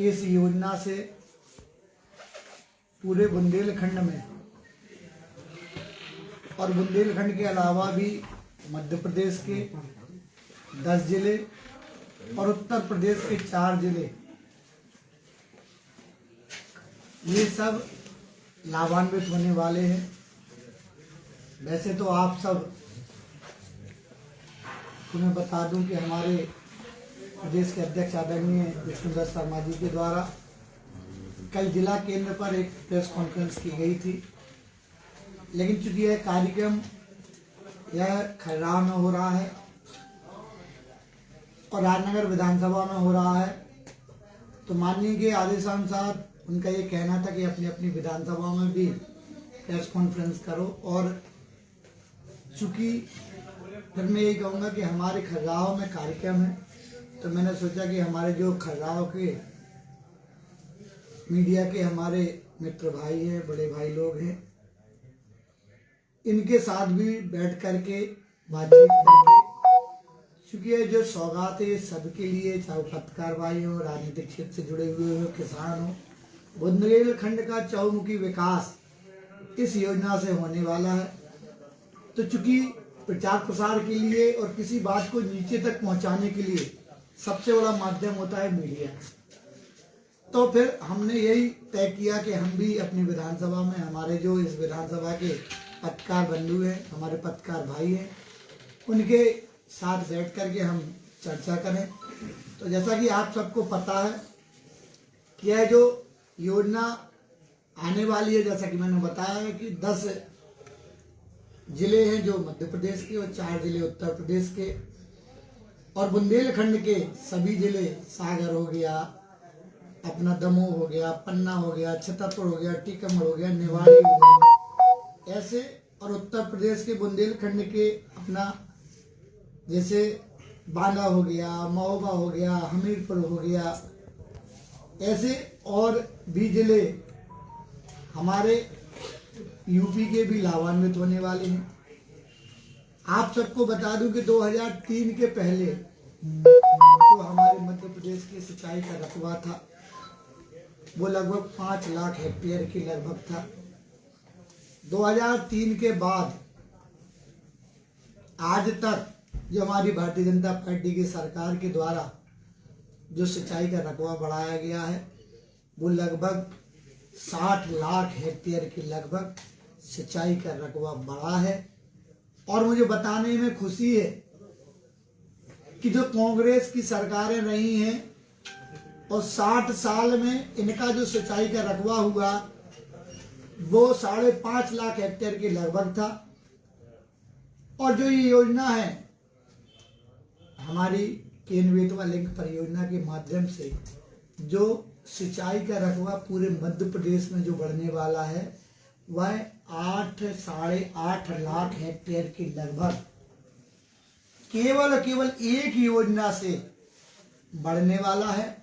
कि इस योजना से पूरे बुंदेलखंड में और बुंदेलखंड के अलावा भी मध्य प्रदेश के 10 जिले और उत्तर प्रदेश के 4 जिले, ये सब लाभान्वित होने वाले हैं। वैसे तो आप सब तुम्हें बता दूं कि हमारे प्रदेश के अध्यक्ष आदरणीय विष्णुदत्त शर्मा जी के द्वारा कल जिला केंद्र पर एक प्रेस कॉन्फ्रेंस की गई थी, लेकिन चूंकि यह कार्यक्रम यह खर्राव में हो रहा है और राजनगर विधानसभा में हो रहा है, तो माननीय के आदेशानुसार उनका ये कहना था कि अपनी अपनी विधानसभा में भी प्रेस कॉन्फ्रेंस करो। और चूंकि फिर मैं यही कहूँगा कि हमारे खर्राव में कार्यक्रम है, तो मैंने सोचा कि हमारे जो खर्राव के मीडिया के हमारे मित्र भाई हैं, बड़े भाई लोग हैं, इनके साथ भी बैठ करके बातचीत करके, क्योंकि ये जो सौगात है सबके लिए, चाहे पत्रकार भाई हो, राजनीतिक क्षेत्र से जुड़े हुए हो, किसान हो, बुंदेलखंड का चहुमुखी विकास इस योजना से होने वाला है। तो चूंकि प्रचार प्रसार के लिए और किसी बात को नीचे तक पहुंचाने के लिए सबसे बड़ा माध्यम होता है मीडिया, तो फिर हमने यही तय किया कि हम भी अपनी विधानसभा में, हमारे जो इस विधानसभा के पत्रकार बंधु हैं, हमारे पत्रकार भाई हैं, उनके साथ बैठ करके हम चर्चा करें। तो जैसा कि आप सबको पता है कि यह जो योजना आने वाली है, जैसा कि मैंने बताया है कि 10 जिले हैं जो मध्य प्रदेश के और 4 जिले उत्तर प्रदेश के, और बुंदेलखंड के सभी जिले, सागर हो गया, अपना दमोह हो गया, पन्ना हो गया, छतरपुर हो गया, टीकमगढ़ हो गया, निवाड़ी हो गया, ऐसे, और उत्तर प्रदेश के बुंदेलखंड के अपना जैसे बांदा हो गया, महोबा हो गया, हमीरपुर हो गया, ऐसे और भी जिले हमारे यूपी के भी लाभान्वित होने वाले हैं। आप सबको बता दूं कि 2003 के पहले तो हमारे मध्य प्रदेश की सिंचाई का रकबा था, वो लगभग 5 लाख हेक्टेयर की लगभग था। 2003 के बाद आज तक जो हमारी भारतीय जनता पार्टी की सरकार के द्वारा जो सिंचाई का रकबा बढ़ाया गया है, वो लगभग 60 लाख हेक्टेयर की लगभग सिंचाई का रकबा बढ़ा है। और मुझे बताने में खुशी है कि जो कांग्रेस की सरकारें रही हैं और 60 साल में इनका जो सिंचाई का रकबा हुआ वो 5.5 लाख हेक्टेयर के लगभग था। और जो ये योजना है हमारी केन बेतवा लिंक परियोजना के माध्यम से जो सिंचाई का रकबा पूरे मध्य प्रदेश में जो बढ़ने वाला है, वह 8.5 लाख हेक्टेयर के लगभग केवल एक योजना से बढ़ने वाला है।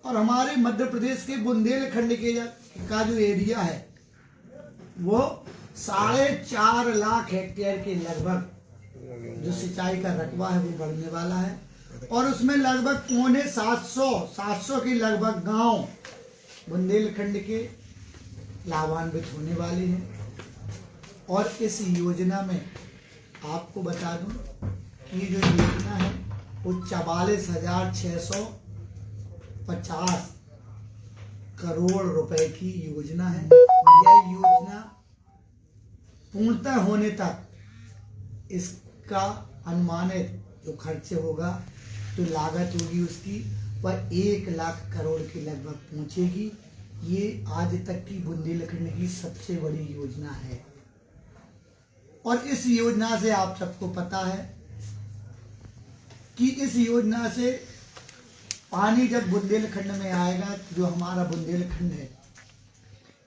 और हमारे मध्य प्रदेश के बुंदेलखंड के का जो एरिया है वो 4.5 लाख हेक्टेयर के लगभग जो सिंचाई का रकबा है वो बढ़ने वाला है। और उसमें लगभग 750 के लगभग गांव बुंदेलखंड के लाभान्वित होने वाले हैं। और इस योजना में आपको बता दूं कि जो योजना है वो 44,650 करोड़ रुपए की योजना है। यह योजना पूर्णतः होने तक इसका अनुमानित जो खर्चे होगा, जो लागत होगी उसकी, वह 1 लाख करोड़ के लगभग पहुंचेगी। ये आज तक की बुंदेलखंड की सबसे बड़ी योजना है। और इस योजना से आप सबको पता है कि इस योजना से पानी जब बुंदेलखंड में आएगा, जो हमारा बुंदेलखंड है,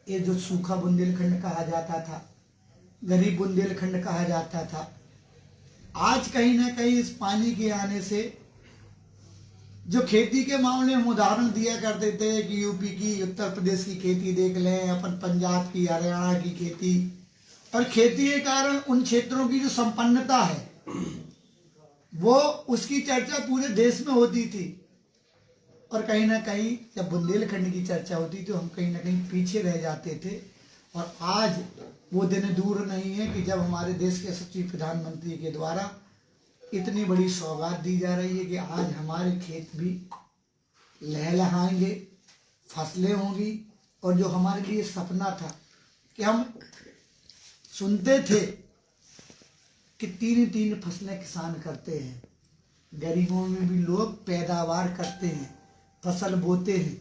ये जो सूखा बुंदेलखंड कहा जाता था, गरीब बुंदेलखंड कहा जाता था, आज कहीं ना कहीं इस पानी के आने से जो खेती के मामले में उदाहरण दिया करते थे कि यूपी की, उत्तर प्रदेश की खेती देख लें, अपन पंजाब की, हरियाणा की खेती, और खेती के कारण उन क्षेत्रों की जो संपन्नता है वो उसकी चर्चा पूरे देश में होती थी। और कहीं ना कहीं जब बुंदेलखंड की चर्चा होती तो हम कहीं ना कहीं पीछे रह जाते थे। और आज वो दिन दूर नहीं है कि जब हमारे देश के यशस्वी प्रधानमंत्री के द्वारा इतनी बड़ी सौगात दी जा रही है कि आज हमारे खेत भी लहलहाएंगे, फसलें होंगी। और जो हमारे लिए सपना था कि हम सुनते थे कि 3 फसलें किसान करते हैं, गरीबों में भी लोग पैदावार करते हैं, फसल बोते हैं,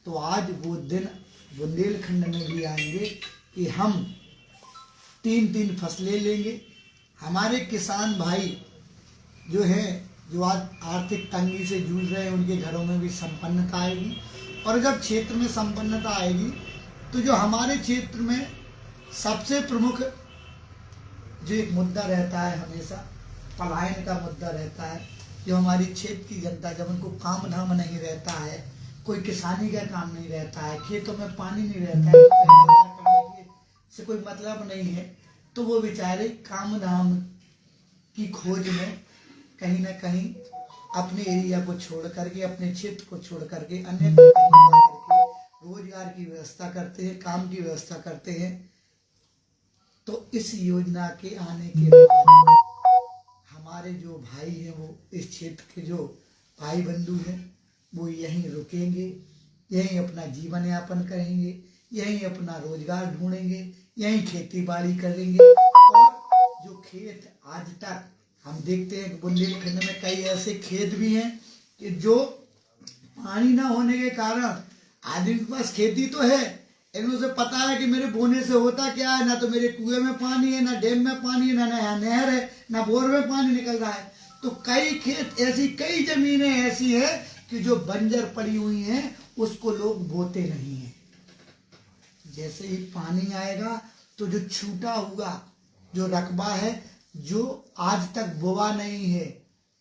तो आज वो दिन बुंदेलखंड में भी आएंगे कि हम 3 फसलें लेंगे। हमारे किसान भाई जो हैं, जो आज आर्थिक तंगी से जूझ रहे हैं, उनके घरों में भी संपन्नता आएगी। और जब क्षेत्र में संपन्नता आएगी तो जो हमारे क्षेत्र में सबसे प्रमुख जो एक मुद्दा रहता है, हमेशा पलायन का मुद्दा रहता है। जो हमारी क्षेत्र की जनता, जब उनको काम धाम नहीं रहता है, कोई किसानी का काम नहीं रहता है, खेतों में पानी नहीं रहता है, तो पैदावार करने से कोई मतलब नहीं है, तो वो बेचारे काम धाम की खोज में कहीं ना कहीं अपने एरिया को छोड़ करके, अपने क्षेत्र को छोड़ करके अन्य कहीं जा करके रोजगार की व्यवस्था करते हैं, काम की व्यवस्था करते हैं। तो इस योजना के आने के बाद हमारे जो भाई हैं, वो इस क्षेत्र के जो भाई बंधु हैं, वो यहीं रुकेंगे, यहीं अपना जीवन यापन करेंगे, यहीं अपना रोजगार ढूंढेंगे, यहीं खेती बाड़ी करेंगे। और जो खेत आज तक हम देखते हैं कि बुंदेलखंड में कई ऐसे खेत भी हैं कि जो पानी ना होने के कारण आदमी के पास खेती तो है, लेकिन उसे पता है कि मेरे बोने से होता क्या है, ना तो मेरे कुएं में पानी है, ना डैम में पानी है, ना नहर है, ना बोर में पानी निकल रहा है। तो कई खेत ऐसी, कई जमीनें ऐसी है कि जो बंजर पड़ी हुई हैं, उसको लोग बोते नहीं हैं। जैसे ही पानी आएगा तो जो छूटा हुआ जो रकबा है, जो आज तक बोवा नहीं है,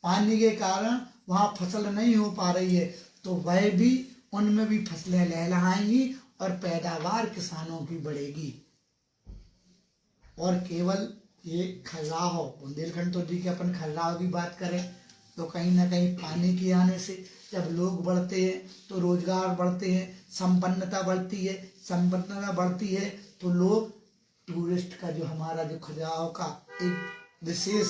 पानी के कारण वहां फसल नहीं हो पा रही है, तो वह भी, उनमें भी फसलें लहलहाएंगी और पैदावार किसानों की बढ़ेगी। और केवल ये खल्लाहो, बुंदेलखंड तो ठीक है, अपन खल्लाहो की बात करें तो कहीं ना कहीं पानी के आने से जब लोग बढ़ते हैं तो रोजगार बढ़ते हैं, संपन्नता बढ़ती है, संपन्नता बढ़ती है तो लोग, टूरिस्ट का जो हमारा जो खजुराहो का एक विशेष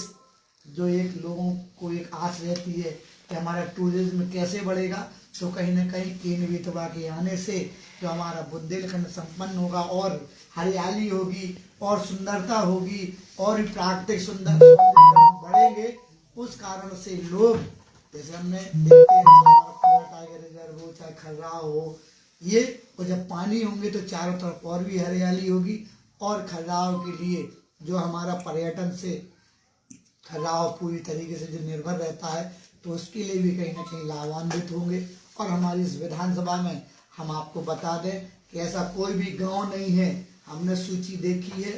जो एक लोगों को एक आस रहती है कि हमारा टूरिज्म कैसे बढ़ेगा, तो कहीं ना कहीं केंद्रीयता के आने से जो हमारा बुंदेलखंड संपन्न होगा और हरियाली होगी और सुंदरता होगी और प्राकृतिक सौंदर्य बढ़ेंगे। उस कारण से लोग, जैसे हमने देखते हैं हमारा टाइगर रिजर्व हो चाहे खजुराहो हो, ये, और जब पानी होंगे तो चारों तरफ और भी हरियाली होगी। और खजुराहो के लिए जो हमारा पर्यटन से खजुराहो पूरी तरीके से जो निर्भर रहता है, तो उसके लिए भी कहीं ना कहीं लाभान्वित होंगे। और हमारी इस विधानसभा में हम आपको बता दें कि ऐसा कोई भी गांव नहीं है, हमने सूची देखी है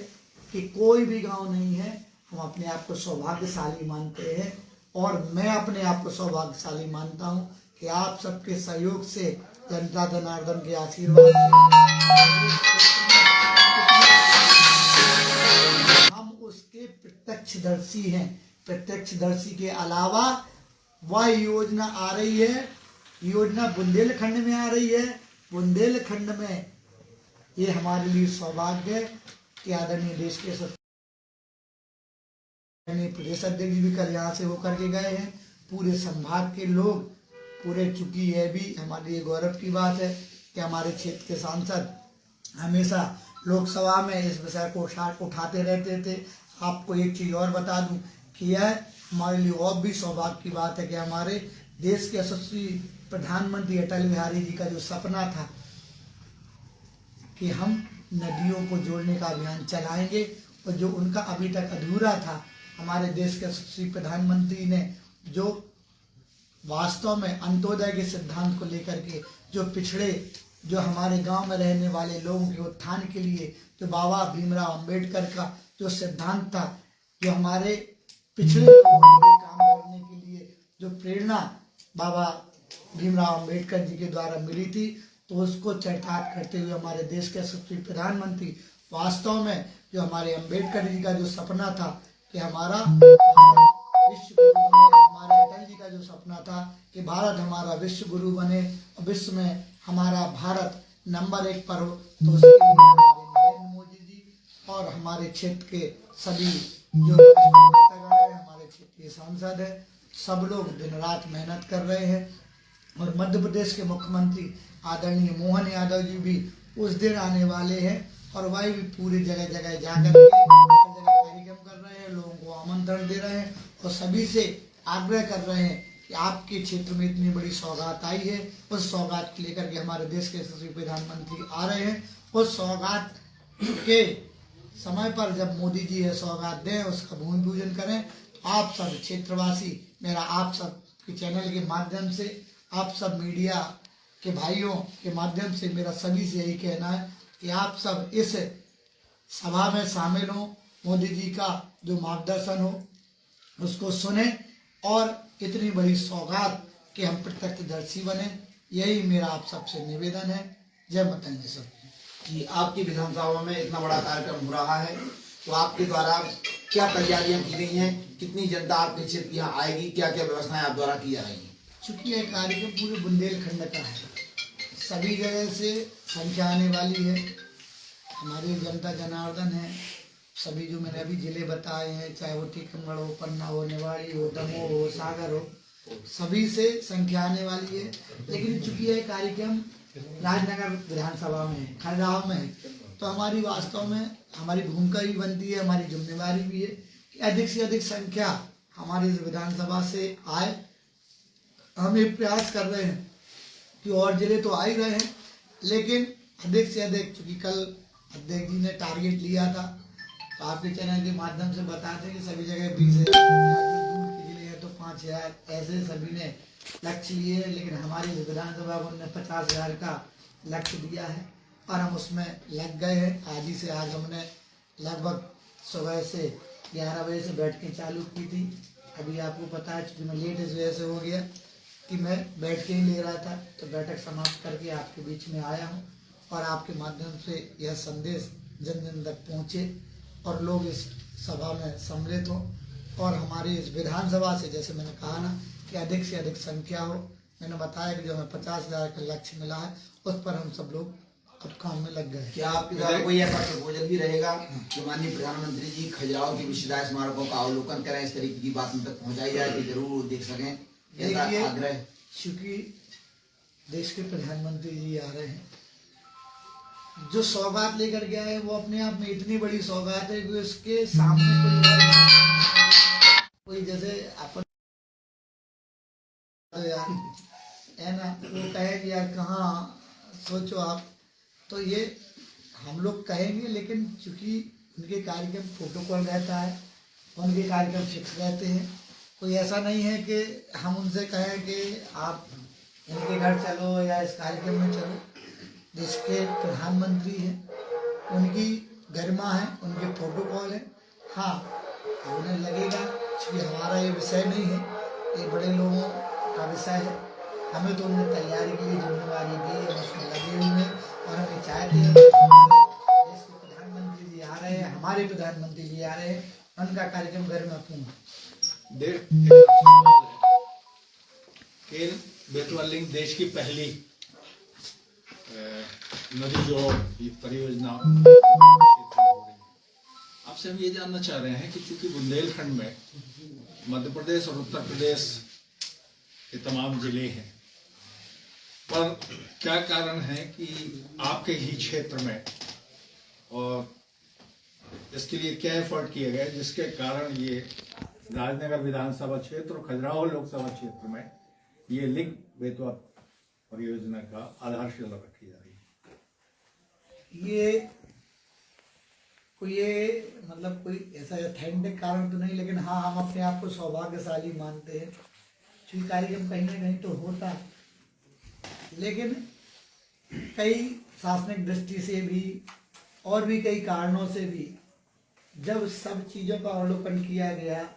कि कोई भी गांव नहीं है। हम अपने आप को सौभाग्यशाली मानते हैं और मैं अपने आप को सौभाग्यशाली मानता हूं कि आप सबके सहयोग से, जनता जनार्दन के आशीर्वाद से हम उसके प्रत्यक्षदर्शी हैं। प्रत्यक्षदर्शी के अलावा वह योजना आ रही है, योजना बुंदेलखंड में आ रही है। बुंदेलखंड में ये हमारे लिए सौभाग्य है कि आदरणीय देश के प्रदेश अध्यक्ष भी कल यहाँ से होकर के गए हैं, पूरे संभाग के लोग पूरे, चूंकि यह भी हमारे लिए गौरव की बात है कि हमारे क्षेत्र के सांसद हमेशा लोकसभा में इस विषय को उठाते रहते थे। आपको एक चीज़ और बता दूं कि यह हमारे लिए और भी सौभाग्य की बात है कि हमारे देश के यशस्वी प्रधानमंत्री अटल बिहारी जी का जो सपना था कि हम नदियों को जोड़ने का अभियान चलाएंगे, और जो उनका अभी तक अधूरा था, हमारे देश के यशस्वी प्रधानमंत्री ने जो वास्तव में अंत्योदय के सिद्धांत को लेकर के, जो पिछड़े, जो हमारे गांव में रहने वाले लोगों के उत्थान के लिए जो बाबा भीमराव अंबेडकर का जो सिद्धांत था, जो हमारे पिछड़े लोगों के लिए काम करने के लिए जो प्रेरणा बाबा भीमराव अंबेडकर जी के द्वारा मिली थी, तो उसको चरितार्थ करते हुए हमारे देश के यशस्वी प्रधानमंत्री वास्तव में जो हमारे अंबेडकर जी का जो सपना था कि हमारा विश्व गुरु, हमारे अटल जी का जो सपना था कि भारत हमारा विश्व गुरु बने और विश्व में हमारा भारत नंबर 1 पर हो, तो उसके लिए हमारे नरेंद्र मोदी जी और हमारे क्षेत्र के सभी जो नेतागण हैं, हमारे क्षेत्रीय सांसद हैं, सब लोग दिन रात मेहनत कर रहे हैं। और मध्य प्रदेश के मुख्यमंत्री आदरणीय मोहन यादव जी भी उस दिन आने वाले हैं और वही भी पूरी जगह जगह जाकर के हर जगह कार्यक्रम कर रहे हैं, लोगों को आमंत्रण दे रहे हैं और सभी से आग्रह कर रहे हैं कि आपके क्षेत्र में इतनी बड़ी सौगात आई है, उस सौगात को लेकर के हमारे देश के यशस्वी प्रधानमंत्री आ रहे हैं। उस सौगात के समय पर जब मोदी जी यह सौगात दें, उसका भूमि पूजन करें, तो आप सब क्षेत्रवासी, मेरा आप सब के चैनल के माध्यम से, आप सब मीडिया के भाइयों के माध्यम से मेरा सभी से यही कहना है कि आप सब इस सभा में शामिल हों, मोदी जी का जो मार्गदर्शन हो उसको सुने और इतनी बड़ी सौगात के हम प्रत्यक्षदर्शी बने, यही मेरा आप सबसे निवेदन है। जय माता दी सब कि आपकी विधानसभा में इतना बड़ा कार्यक्रम हो रहा है, तो आपके द्वारा क्या तैयारियां की गई हैं, कितनी जनता आपके क्षेत्र यहाँ आएगी, क्या क्या व्यवस्थाएं आप द्वारा की जा रही हैं? चूँकि यह कार्यक्रम पूरे बुंदेलखंड का है, सभी जगह से संख्या आने वाली है। हमारी जनता जनार्दन है, सभी जो मैंने अभी जिले बताए हैं, चाहे वो टीकमगढ़ हो, पन्ना हो, निवाड़ी हो, दमोह हो, सागर हो, सभी से संख्या आने वाली है। लेकिन चूंकि यह कार्यक्रम राजनगर विधानसभा में है, खड़गांव में है, तो हमारी वास्तव में हमारी भूमिका भी बनती है, हमारी जिम्मेवारी भी है कि अधिक से अधिक संख्या हमारी इस विधानसभा से आए। हम ये प्रयास कर रहे हैं कि और जिले तो आ ही रहे हैं, लेकिन अधिक से अधिक, चूँकि कल अध्यक्ष जी ने टारगेट लिया था, तो आपके चैनल के माध्यम से बताते हैं कि सभी जगह 20,000, दूर के जिले हैं तो 5,000, ऐसे सभी ने लक्ष्य लिए हैं। लेकिन हमारी विधानसभा को उन्होंने 50,000 का लक्ष्य दिया है और हम उसमें लग गए हैं। आज ही से, आज हमने लगभग सुबह से 11 बजे से बैठकें चालू की थी। अभी आपको पता है, चूँकि मैं लेट इस वजह से हो गया कि मैं बैठ के ही ले रहा था, तो बैठक समाप्त करके आपके बीच में आया हूँ और आपके माध्यम से यह संदेश जन जन तक पहुँचे और लोग इस सभा में सम्मिलित हों और हमारी इस विधानसभा से, जैसे मैंने कहा ना, कि अधिक से अधिक संख्या हो। मैंने बताया कि जो हमें 50,000 का लक्ष्य मिला है, उस पर हम सब लोग अब काम में लग गए। क्या आपके द्वारा कोई ऐसा प्रपोजल भी रहेगा कि माननीय प्रधानमंत्री जी खजुराहो की विश्वविद्यालय स्मारकों का अवलोकन करें, इस तरीके की बात उन तक पहुँचाई जाए कि जरूर देख सकें, ऐसा आग्रह? चूँकि देश के प्रधानमंत्री जी आ रहे हैं, जो सौगात लेकर के आए वो अपने आप में इतनी बड़ी सौगात है कि उसके सामने कोई जैसे अपन यार है ना, वो कहेंगे यार कहाँ, सोचो आप, तो ये हम लोग कहेंगे। लेकिन चूंकि उनके कार्यक्रम प्रोटोकॉल रहता है, उनके कार्यक्रम फिक्स रहते हैं, कोई ऐसा नहीं है कि हम उनसे कहें कि आप उनके घर चलो या इस कार्यक्रम में चलो। जिसके प्रधानमंत्री हैं, उनकी गरिमा है, उनके प्रोटोकॉल है। हाँ, उन्हें लगेगा, क्योंकि हमारा ये विषय नहीं है, ये बड़े लोगों का विषय है, हमें तो उन्हें तैयारी के लिए जिम्मेवारी दी है, उसमें लगे हुए हैं और हमें चाहते हैं देश के प्रधानमंत्री जी आ रहे हैं, हमारे प्रधानमंत्री जी आ रहे हैं, उनका कार्यक्रम गरिमापूर्ण। बेतवा लिंक देश की पहली नदी जो परियोजना आपसे हम ये जानना चाह रहे हैं कि चूंकि बुंदेलखंड में मध्य प्रदेश और उत्तर प्रदेश के तमाम जिले हैं, पर क्या कारण है कि आपके ही क्षेत्र में, और इसके लिए क्या एफर्ट किए गए जिसके कारण ये राजनगर विधानसभा क्षेत्र और खजुराहो लोकसभा क्षेत्र में ये लिंक बेतवा परियोजना का आधारशिला रखी जा रही है? ये मतलब कोई ऐसा ऑथेंटिक कारण तो नहीं, लेकिन हाँ, हम अपने आप को सौभाग्यशाली मानते हैं। क्योंकि कार्यक्रम कहीं ना कहीं तो होता है, लेकिन कई शासनिक दृष्टि से भी और भी कई कारणों से भी जब सब चीज़ों का अवलोकन किया गया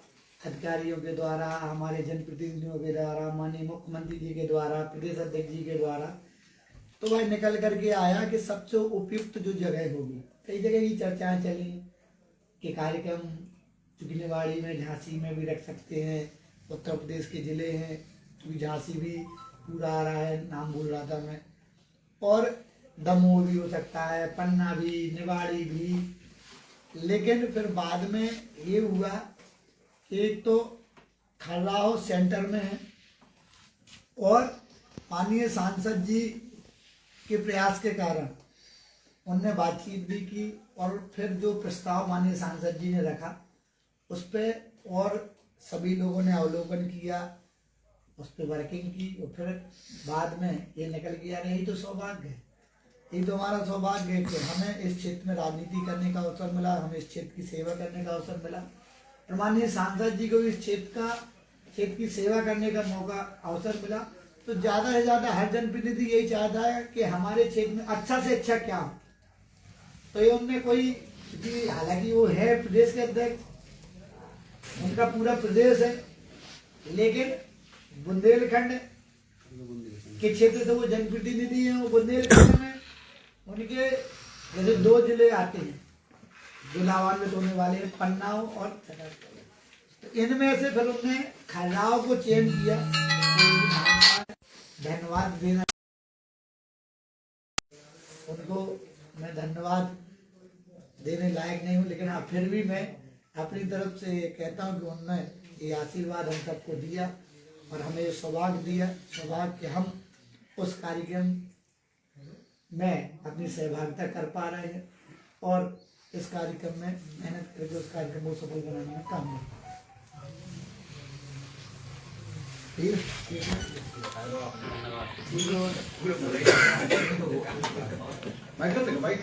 अधिकारियों के द्वारा, हमारे जनप्रतिनिधियों के द्वारा, माननीय मुख्यमंत्री जी के द्वारा, प्रदेश अध्यक्ष जी के द्वारा, तो वह निकल करके आया कि सबसे उपयुक्त जो जगह होगी, कई जगह की चर्चाएं चली कि कार्यक्रम चुकी निवाड़ी में, झांसी में भी रख सकते हैं, उत्तर प्रदेश के ज़िले हैं, क्योंकि झांसी भी पूरा आ रहा है, नाम भूल रहा था मैं, और दमोह भी हो सकता है, पन्ना भी, निवाड़ी भी। लेकिन फिर बाद में ये हुआ कि एक तो खजुराहो सेंटर में है और माननीय सांसद जी के प्रयास के कारण उनने बातचीत भी की और फिर जो प्रस्ताव माननीय सांसद जी ने रखा उस पर और सभी लोगों ने अवलोकन किया, उस पर वर्किंग की और फिर बाद में ये निकल गया। यही तो सौभाग्य है, यही तो हमारा सौभाग्य है कि हमें इस क्षेत्र में राजनीति करने का अवसर मिला, हमें इस क्षेत्र की सेवा करने का अवसर मिला और माननीय सांसद जी को इस क्षेत्र की सेवा करने का मौका अवसर मिला। तो ज़्यादा से ज़्यादा हर जनप्रतिनिधि यही चाहता है कि हमारे क्षेत्र में अच्छा से अच्छा क्या हो। तो ये उनने कोई, हालांकि वो है प्रदेश के अध्यक्ष, उनका पूरा प्रदेश है, लेकिन बुंदेलखंड के क्षेत्र से वो जनप्रतिनिधि हैं। वो बुंदेलखंड में उनके जैसे 2 जिले आते हैं जो लाभान्वित होने वाले हैं, पन्ना और तो इनमें से फिर उन्होंने खजुराहो को चयन किया। धन्यवाद देना उनको, मैं धन्यवाद देने लायक नहीं हूँ, लेकिन हाँ फिर भी मैं अपनी तरफ से कहता हूँ कि उन्होंने ये आशीर्वाद हम सबको दिया और हमें ये सौभाग्य दिया, सौभाग्य कि हम उस कार्यक्रम में अपनी सहभागिता कर पा रहे हैं और इस कार्यक्रम में मेहनत करके उस कार्यक्रम को सफल बनाने में काम करें। माइक